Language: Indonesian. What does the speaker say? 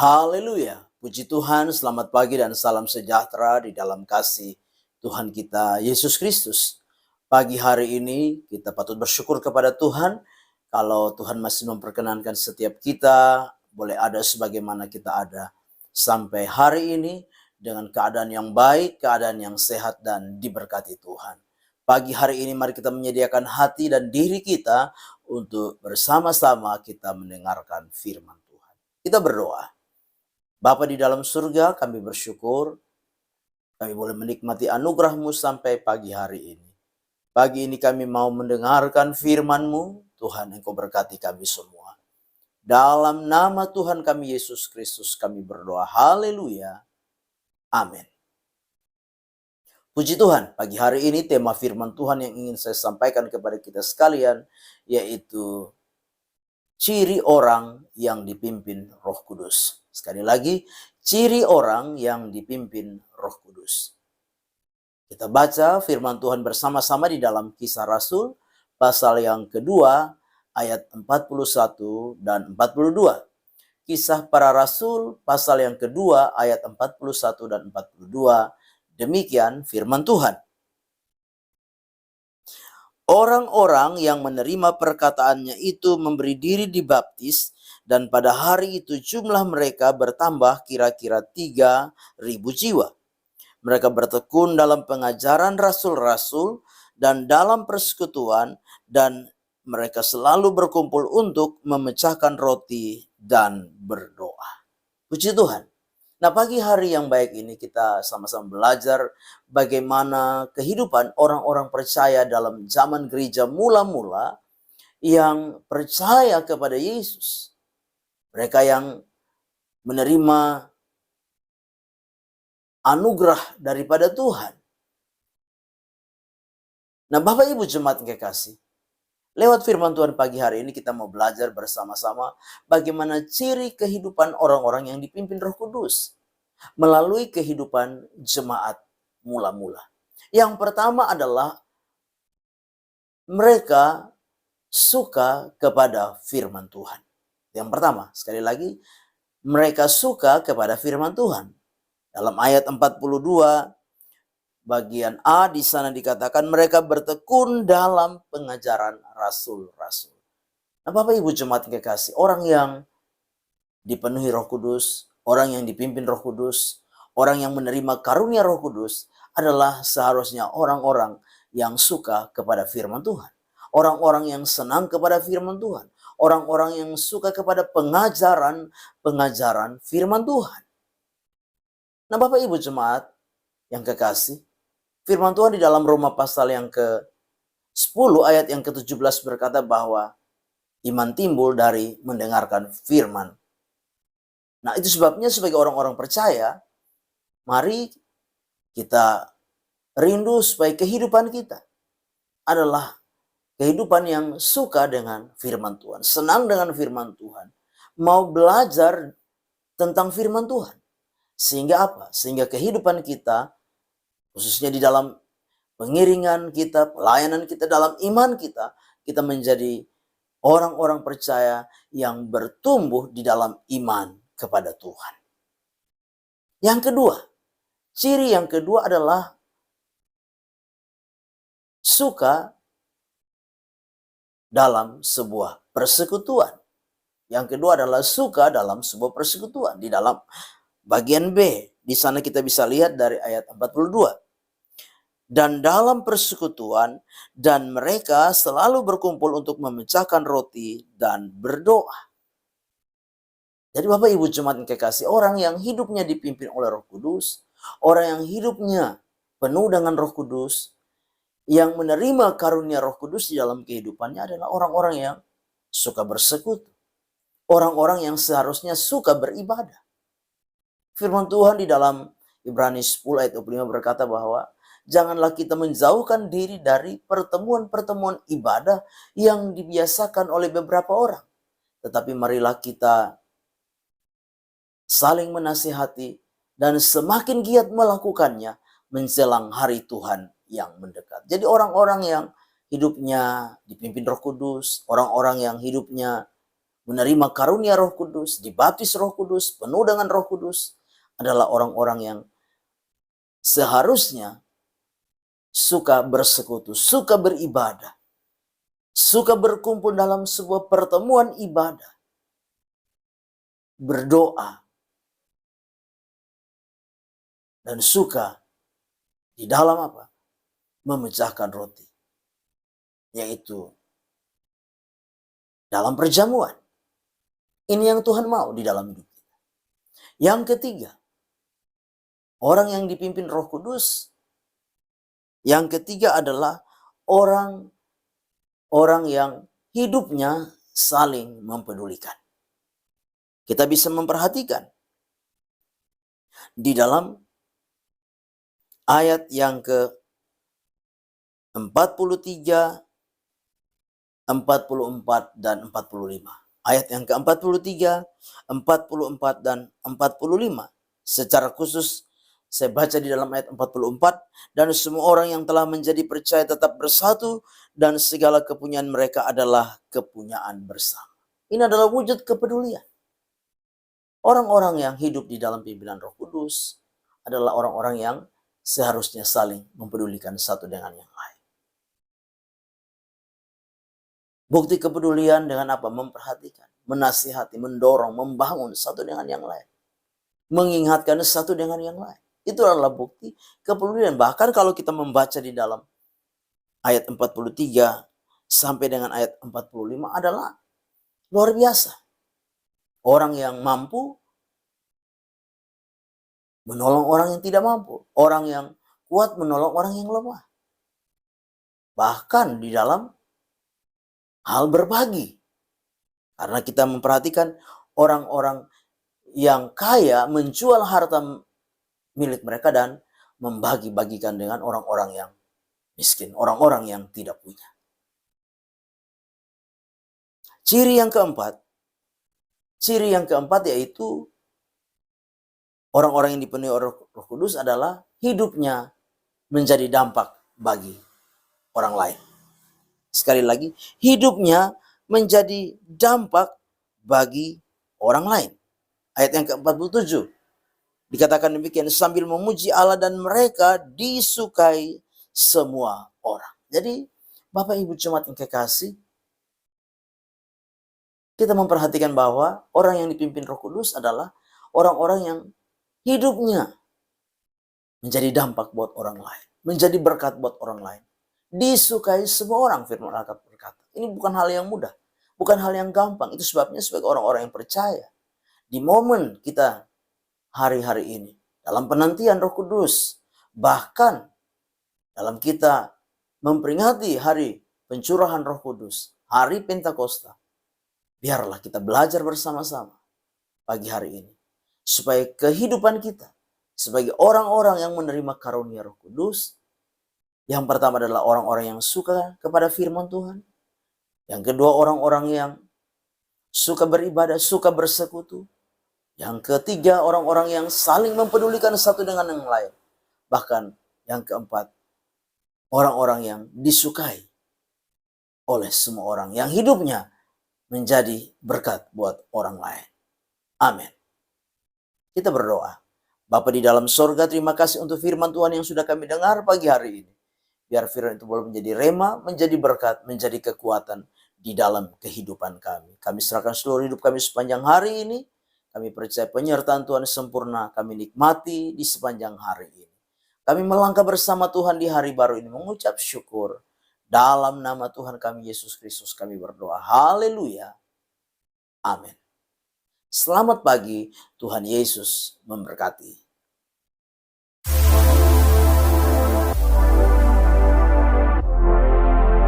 Haleluya. Puji Tuhan, selamat pagi dan salam sejahtera di dalam kasih Tuhan kita Yesus Kristus. Pagi hari ini kita patut bersyukur kepada Tuhan kalau Tuhan masih memperkenankan setiap kita boleh ada sebagaimana kita ada sampai hari ini dengan keadaan yang baik, keadaan yang sehat dan diberkati Tuhan. Pagi hari ini mari kita menyediakan hati dan diri kita untuk bersama-sama kita mendengarkan firman Tuhan. Kita berdoa. Bapa di dalam surga, kami bersyukur kami boleh menikmati anugerah-Mu sampai pagi hari ini. Pagi ini kami mau mendengarkan firman-Mu, Tuhan Engkau berkati kami semua. Dalam nama Tuhan kami Yesus Kristus kami berdoa, haleluya, amin. Puji Tuhan, pagi hari ini tema firman Tuhan yang ingin saya sampaikan kepada kita sekalian, yaitu ciri orang yang dipimpin Roh Kudus. Sekali lagi, ciri orang yang dipimpin Roh Kudus. Kita baca firman Tuhan bersama-sama di dalam Kisah Rasul, pasal yang kedua, ayat 41 dan 42. Kisah para Rasul, pasal yang kedua, ayat 41 dan 42. Demikian firman Tuhan. Orang-orang yang menerima perkataannya itu memberi diri dibaptis, dan pada hari itu jumlah mereka bertambah kira-kira 3.000 jiwa. Mereka bertekun dalam pengajaran rasul-rasul dan dalam persekutuan, dan mereka selalu berkumpul untuk memecahkan roti dan berdoa. Puji Tuhan. Nah, pagi hari yang baik ini kita sama-sama belajar bagaimana kehidupan orang-orang percaya dalam zaman gereja mula-mula yang percaya kepada Yesus. Mereka yang menerima anugerah daripada Tuhan. Nah, Bapak Ibu jemaat yang kekasih, lewat firman Tuhan pagi hari ini kita mau belajar bersama-sama bagaimana ciri kehidupan orang-orang yang dipimpin Roh Kudus melalui kehidupan jemaat mula-mula. Yang pertama adalah mereka suka kepada firman Tuhan. Yang pertama, sekali lagi, mereka suka kepada firman Tuhan. Dalam ayat 42 bagian A di sana dikatakan mereka bertekun dalam pengajaran rasul-rasul. Nah, Bapak Ibu jemaat yang kekasih, orang yang dipenuhi Roh Kudus, orang yang dipimpin Roh Kudus, orang yang menerima karunia Roh Kudus adalah seharusnya orang-orang yang suka kepada firman Tuhan. Orang-orang yang senang kepada firman Tuhan. Orang-orang yang suka kepada pengajaran firman Tuhan. Nah, Bapak Ibu jemaat yang kekasih, firman Tuhan di dalam Roma pasal yang ke-10 ayat yang ke-17 berkata bahwa iman timbul dari mendengarkan firman. Nah, itu sebabnya sebagai orang-orang percaya, mari kita rindu supaya kehidupan kita adalah kehidupan yang suka dengan firman Tuhan, senang dengan firman Tuhan, mau belajar tentang firman Tuhan. Sehingga apa? Sehingga kehidupan kita, khususnya di dalam pengiringan kita, pelayanan kita, dalam iman kita, kita menjadi orang-orang percaya yang bertumbuh di dalam iman kepada Tuhan. Yang kedua, ciri yang kedua adalah suka dalam sebuah persekutuan. Yang kedua adalah suka dalam sebuah persekutuan. Di dalam bagian B, di sana kita bisa lihat dari ayat 42. Dan dalam persekutuan, dan mereka selalu berkumpul untuk memecahkan roti dan berdoa. Jadi Bapak Ibu jemaat yang kekasih, orang yang hidupnya dipimpin oleh Roh Kudus, orang yang hidupnya penuh dengan Roh Kudus, yang menerima karunia Roh Kudus di dalam kehidupannya adalah orang-orang yang suka bersekutu. Orang-orang yang seharusnya suka beribadah. Firman Tuhan di dalam Ibrani 10 ayat 25 berkata bahwa janganlah kita menjauhkan diri dari pertemuan-pertemuan ibadah yang dibiasakan oleh beberapa orang. Tetapi marilah kita saling menasihati dan semakin giat melakukannya menjelang hari Tuhan yang mendekat. Jadi orang-orang yang hidupnya dipimpin Roh Kudus, orang-orang yang hidupnya menerima karunia Roh Kudus, dibaptis Roh Kudus, penuh dengan Roh Kudus, adalah orang-orang yang seharusnya suka bersekutu, suka beribadah, suka berkumpul dalam sebuah pertemuan ibadah, berdoa, dan suka di dalam apa? Memecahkan roti. Yaitu dalam perjamuan. Ini yang Tuhan mau di dalam hidup kita. Yang ketiga, orang yang dipimpin Roh Kudus. Yang ketiga adalah orang yang hidupnya saling mempedulikan. Kita bisa memperhatikan di dalam ayat yang ke-43, 44, dan 45. Ayat yang ke-43, 44, dan 45. Secara khusus saya baca di dalam ayat 44, dan semua orang yang telah menjadi percaya tetap bersatu, dan segala kepunyaan mereka adalah kepunyaan bersama. Ini adalah wujud kepedulian. Orang-orang yang hidup di dalam pimpinan Roh Kudus adalah orang-orang yang seharusnya saling mempedulikan satu dengan yang lain. Bukti kepedulian dengan apa? Memperhatikan, menasihati, mendorong, membangun satu dengan yang lain. Mengingatkan satu dengan yang lain. Itu adalah bukti kepedulian. Bahkan kalau kita membaca di dalam ayat 43 sampai dengan ayat 45 adalah luar biasa. Orang yang mampu menolong orang yang tidak mampu. Orang yang kuat menolong orang yang lemah. Bahkan di dalam hal berbagi. Karena kita memperhatikan orang-orang yang kaya menjual harta milik mereka dan membagi-bagikan dengan orang-orang yang miskin, orang-orang yang tidak punya. Ciri yang keempat yaitu orang-orang yang dipenuhi Roh Kudus adalah hidupnya menjadi dampak bagi orang lain. Sekali lagi, hidupnya menjadi dampak bagi orang lain. Ayat yang ke-47 dikatakan demikian, sambil memuji Allah dan mereka disukai semua orang. Jadi Bapak Ibu Jemaat yang kekasih, kita memperhatikan bahwa orang yang dipimpin Roh Kudus adalah orang-orang yang hidupnya menjadi dampak buat orang lain, menjadi berkat buat orang lain. Disukai semua orang, firman Allah berkata. Ini bukan hal yang mudah, bukan hal yang gampang. Itu sebabnya sebagai orang-orang yang percaya, di momen kita hari-hari ini, dalam penantian Roh Kudus, bahkan dalam kita memperingati hari pencurahan Roh Kudus, hari Pentakosta, biarlah kita belajar bersama-sama pagi hari ini, supaya kehidupan kita sebagai orang-orang yang menerima karunia Roh Kudus, yang pertama adalah orang-orang yang suka kepada firman Tuhan, yang kedua orang-orang yang suka beribadah, suka bersekutu, yang ketiga orang-orang yang saling mempedulikan satu dengan yang lain, bahkan yang keempat orang-orang yang disukai oleh semua orang, yang hidupnya menjadi berkat buat orang lain. Amin. Kita berdoa. Bapa di dalam sorga, terima kasih untuk firman Tuhan yang sudah kami dengar pagi hari ini. Biar firman itu boleh menjadi rema, menjadi berkat, menjadi kekuatan di dalam kehidupan kami. Kami serahkan seluruh hidup kami sepanjang hari ini. Kami percaya penyertaan Tuhan sempurna, kami nikmati di sepanjang hari ini. Kami melangkah bersama Tuhan di hari baru ini, mengucap syukur. Dalam nama Tuhan kami Yesus Kristus kami berdoa. Haleluya. Amin. Selamat pagi, Tuhan Yesus memberkati.